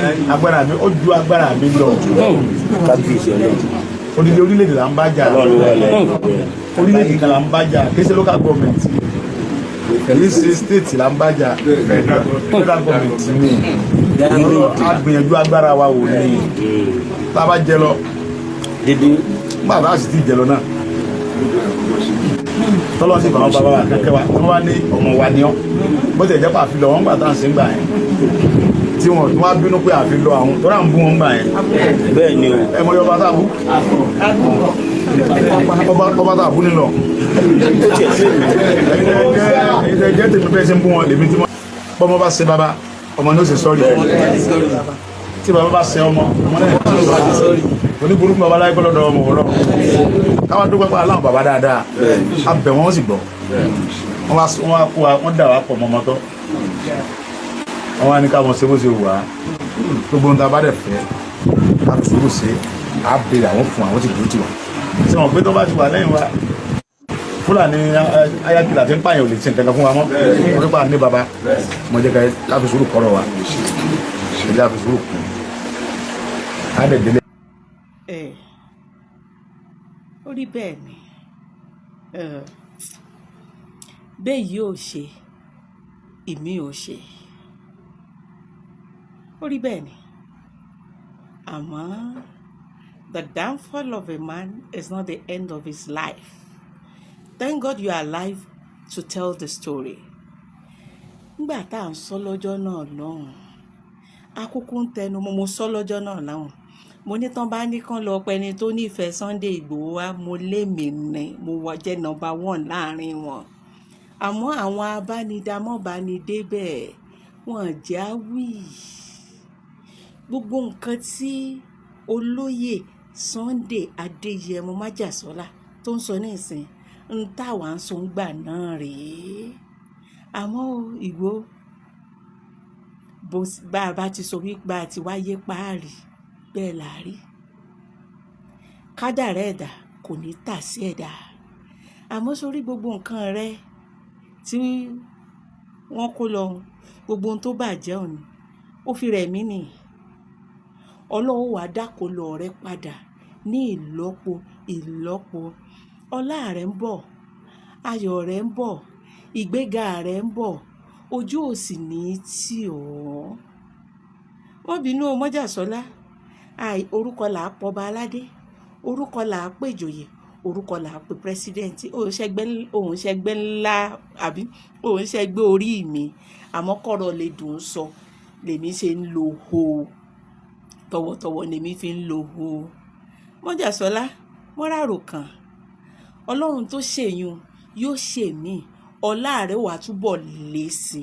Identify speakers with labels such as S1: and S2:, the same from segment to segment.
S1: agbára mi ó ju agbára mi lọ odidi orílẹ̀-èdè là ń bá jà orílẹ̀-èdè kan là ń bá jà kí ṣe local government kì í ṣe state là ń bá jà federal government ni a gbìyànjú agbára wa wò ní tá a bá jẹ lọ nígbà tá a sì ti jẹ lọ náà tọ́lọ́ sí fàwọn bàbá wa kẹ́kẹ́ wa wọ́n wá ní ọmọ wa ní ọ́ bó ti jẹ́ pé àfi lọ wọ́n gbà tá à ń ṣe ń gbà yẹn tí wọ́n tún wá bínú pé àfi lọ àwọn tó rà ń bú wọn gbà yẹn.
S2: bẹ́ẹ̀ ni o.
S1: ẹ mọ yọba táàbù ọba táàbù nílọ. ẹ jẹ́ tèmi bẹ́ẹ̀ ṣe ń bú wọn lèmi tí wọ́n bọ́mọ bá ṣe bàbá ọmọ ní ó ṣe sọ́ọ̀rì tí bàbá bá ṣe ọmọ náà ní sọ́ọ̀rì oníburúkú bàbá láyé gbọ́dọ̀ ọmọ wọ́rọ́ káwọn dúpẹ́ pé aláwọ̀ bàbá dáadáa abẹ̀ wọn sì gbọ́ wọ́n dà wá pọ̀ mọ́mọ́tọ́ wọ́n wá ní káwọn ṣe bó ṣe wù wá gbogbo ohun tá a bá dẹ̀ fẹ́ ká fi sùúrù ṣe á béèrè àwọn fún àwọn tí kìí ti wà tí wọ́n pé tó bá ti wà lẹ́yìn wa Fúlàní ayákìlá tí ń pààyàn ò lè ṣe nǹkan fún wa mọ́ wọ́n nípa ní baba mo jẹ́ ká láfi sùúrù kọ́rọ̀ wa ṣe láfi sùúrù kù á dẹ̀ délé.
S3: Ó rí bẹ́ẹ̀ ni bẹ́ẹ̀ yìí ò ṣe ìmí ò ṣe ó rí bẹ́ẹ̀ ni àmọ́ the downfall of a man is not the end of his life. Thank God you are alive to tell the story. Nígbà tá à ń sọ lọ́jọ́ náà lọ́hùn akúkú ń tẹnu mo sọ lọ́jọ́ náà lọ́hùn mo ní tán bá ní kán lọ pẹni tó nífẹ̀ẹ́ Sunday Igboho wá mo lémi ní mo wọ jẹ́ number 1 láàrin wọn àmọ́ àwọn abánidámọ́bánidébẹ̀ wọ́n já wí gbogbo nǹkan tí olóyè Sunday Adéyẹmọ Májàsọ́lá tó ń sọ ní ìsìn ń táwa ń sọ ń gbà náà rèé àmọ́ Ìgbòho bá a bá ti sọ wípé a ti wáyé páàrí bẹ́ẹ̀ là rí kádàrá ẹ̀dá kò ní tà sí ẹ̀dá àmọ́ sórí gbogbo nǹkan rẹ tí wọ́n kó lọ gbogbo ohun tó bàjẹ́ òní ó fi rẹ̀ mí nì Ọlọ́run wàá dákòlò rẹ padà ní ìlọ́po ọlá rẹ ń bọ̀ ayọ̀ rẹ ń bọ̀ ìgbéga rẹ ń bọ̀ ojú ò sì ní tì ọ́ wọ́n bínú o Májàsọ́lá orúkọ là á pọba aládé orúkọ là á pèjòyè orúkọ là á pè pírẹsidẹ́ǹtì òun ṣẹgbẹ́ ńlá àbí òun ṣẹgbẹ́ orí mi àmọ́ kọ̀rọ̀ lè dùn ún sọ lèmi ṣe ń lo ho tọwọ́tọwọ́ lèmi fi ń lo ho Májàsọ́lá mọ́ràrò kan Ọlọ́run tó ṣèyún yóò ṣèmí ọlá rẹ wà túbọ̀ lé sí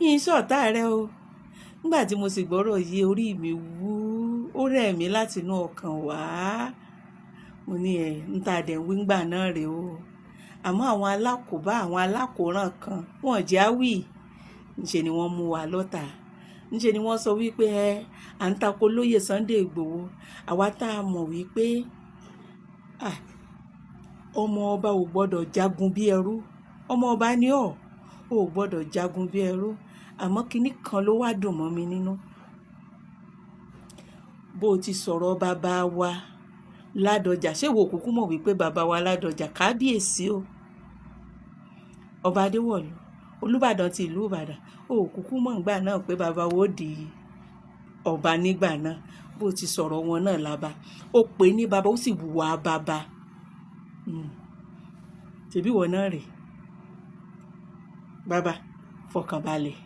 S3: i yìí sọ̀tá rẹ o nígbà tí mo sì gbọ́rọ̀ yé orí mi wú ó rẹ̀ mí láti inú ọkàn wá mo ní ń ta dẹ̀ ń wí ńgbà náà rè o àmọ́ àwọn alákòóbá àwọn alákòóràn kan wọ́n jẹ́ àwì ńṣe ni wọ́n mú wa lọ́tà ńṣe ni wọ́n sọ wípé à ń tako lóyè Sunday Igboho àwa tá a mọ̀ wípé ọmọ ọba ò gbọ́dọ̀ jagun bí ẹrú ọmọ ọba ni ò gbọ́dọ̀ jagun bí ẹrú àmọ́ kinní kan ló wá dùn mọ́ mi nínú bó o ti sọ̀rọ̀ bàbá wa Ládọjà ṣé wo kúkú mọ̀ wípé bàbá wa Ládọjà kábíyèsí o ọba Adéwọ̀lú Olúbàdàn ti ìlú Ìbàdàn kúkú mọ̀ nígbà náà pé bàbá wo di ọba nígbà náà bó o ti sọ̀rọ̀ wọn náà lába ó pè ní bàbá ó sì wùwà bàbá tèbí wọn náà rè bàbá fọkànbalẹ̀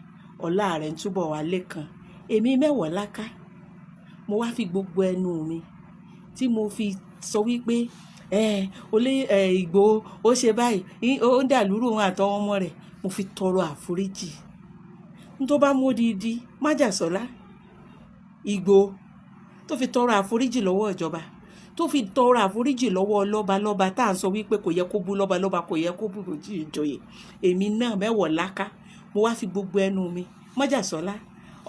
S3: ọlá rẹ̀ ń túbọ̀ wá lẹ́kan èmi mẹ́wọ̀ láká mo wá fi gbogbo ẹnu mi tí mo fi sọ wípé Ìgbòho ó ṣe báyìí ó ń dàlúrú òun àtọwọn ọmọ rẹ̀ mo fi tọrọ àforíjì n tó bá mú odidi Májàsọ́lá Ìgbòho tó fi tọrọ àforíjì lọ́wọ́ ìjọba tó fi tọrọ àforíjì lọ́wọ́ lọ́ba tá à ń sọ wípé kò yẹ kó bú lọ́ba kò yẹ kó bú ìjòyè èmi náà mẹ́wọ̀ láká mo wá fi gbogbo ẹnu mi Májàsọ́lá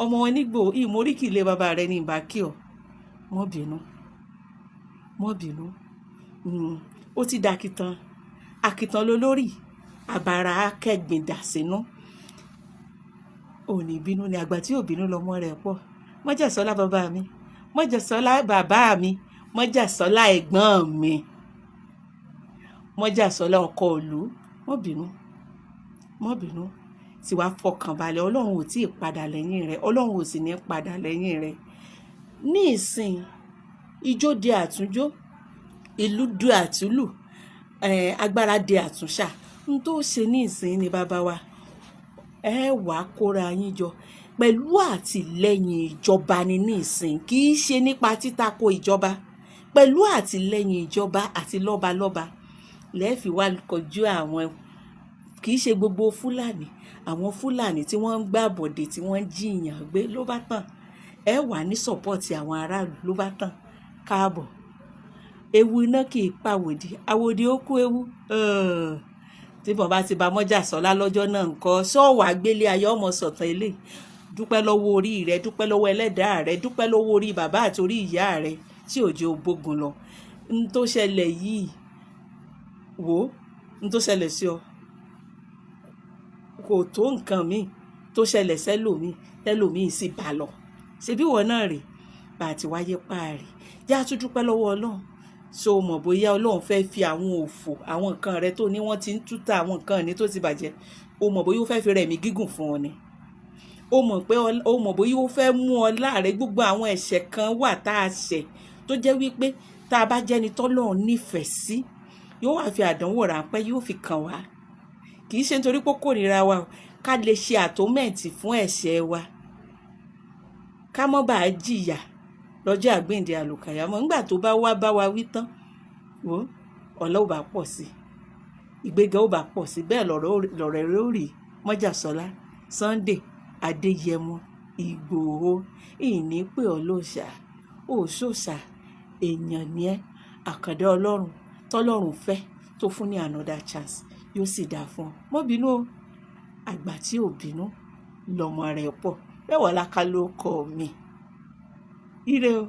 S3: ọmọ wọn nígbò ìmóríkì ilé bàbá rẹ ní ìbákí ọ mọ́ bínú ó ti dàkìtàn àkìtàn lólórí àbàrà akẹgbìn dà sínú òní bínú ni àgbà tí ò bínú lọmọ rẹ̀ pọ̀ Mọ́jàsọ́lá bàbá mi, Mọ́jàsọ́lá bàbá mi, Mọ́jàsọ́lá ẹ̀gbọ́n mi, Mọ́jàsọ́lá ọkọ ìlú, má bínú, má bínú, tí wàá fọkàn balẹ̀, ọlọ́run ò tí ì padà lẹ́yìn rẹ̀, ọlọ́run ò sì ní padà lẹ́yìn rẹ̀. Ní ìsìn ijó di àtúnjó, ìlú di àtúlù, agbára di àtúnṣà. N tó ṣe ní ìsìn ni bàbá wa, ẹ wàá kóra yín jọ pẹ̀lú àtìlẹ́yìn ìjọba ní ìsìn, kì í ṣe nípa títako ìjọba, pẹ̀lú àtìlẹ́yìn ìjọba àti lọ́balọ́ba lẹ́ẹ̀fì wá kọjú àwọn, kì í ṣe gbogbo Fúlàní, àwọn Fúlàní tí wọ́n ń gbàbọ̀dè tí wọ́n ń jiyàn gbé ló bá tàn, ẹ wà ní sọ́pọ́ọ̀tì àwọn aráàlú ló bá tàn. Káàbọ̀, ewu iná kì í pàwòdì, àwòdì ó kú ewu. Tí bọ́n bá ti ba Mọ́jàsọ́lá lọ́jọ́ náà ńkọ́, sọ́ọ̀wà gbélé ayé ọmọ sọ̀tàn ilé. Dúpẹ́ lọ́wọ́ orí rẹ, dúpẹ́ lọ́wọ́ ẹlẹ́dàá rẹ, dúpẹ́ lọ́wọ́ orí bàbá àti orí ìyá rẹ tí òjò bógun lọ. N tó ṣẹlẹ̀ yìí, wò ó, n tó ṣẹlẹ̀ sí ọ kò tó nǹkan míì tó ṣẹlẹ̀ sẹ́lòmíì tẹ́lòmíì sì bá lọ. Ṣebí ìwọ náà rè bá ti wáyé páàrí. Já tún dúpẹ́ lọ́wọ́ Ọlọ́run. So mọ̀ bóyá Ọlọ́run fẹ́ fi àwọn òfò, àwọn nǹkan rẹ tó ní wọ́n ti ń túta, àwọn nǹkan ní tó ti bàjẹ́, o mọ̀ bóyá ó fẹ́ fi rẹ̀mí gígùn fún ọ ni. O mọ̀ bóyá ó fẹ́ mú ọ láàrẹ. Gbogbo àwọn ẹ̀ṣẹ̀ kan wà tá a ṣẹ̀ tó jẹ́ wípé tá a bá jẹ́ni tọ́lọ́run nífẹ̀ẹ́ sí, yóò wá fi àdánwò ráńpẹ́ yóò fi kàn wá. Kì í ṣe nítorí pé kórìíra wa o, ká lè ṣe àtómẹ̀ǹtì fún ẹ̀ṣẹ̀ wa, ká mọ́ bá a jìyà lọ́jọ́ àgbéǹde àlùkàyámọ̀. Nígbà tó bá wá bá wa wí tán, wò ó, ọlá ò bá pọ̀ sí, ìgbéga ò bá pọ̀ sí, bẹ́ẹ̀ lọ̀rọ̀ rẹ̀ ó rí. Mọ́jàsọ́lá, Sunday Adéyẹmọ Ìgbòho, ìní pé ọ lóòṣà, òṣòṣà, èèyàn ni ẹ́, àkàndá ọlọ́run tọ́lọ́run fẹ́ tó fún ní another chance, yóò sì dáa fún ọ. Mọ́ bínú o, àgbà tí ò bínú lọmọ rẹ̀ pọ̀. Bẹ́ẹ̀ wọ́n láká ló kọ́ mi. Ire o.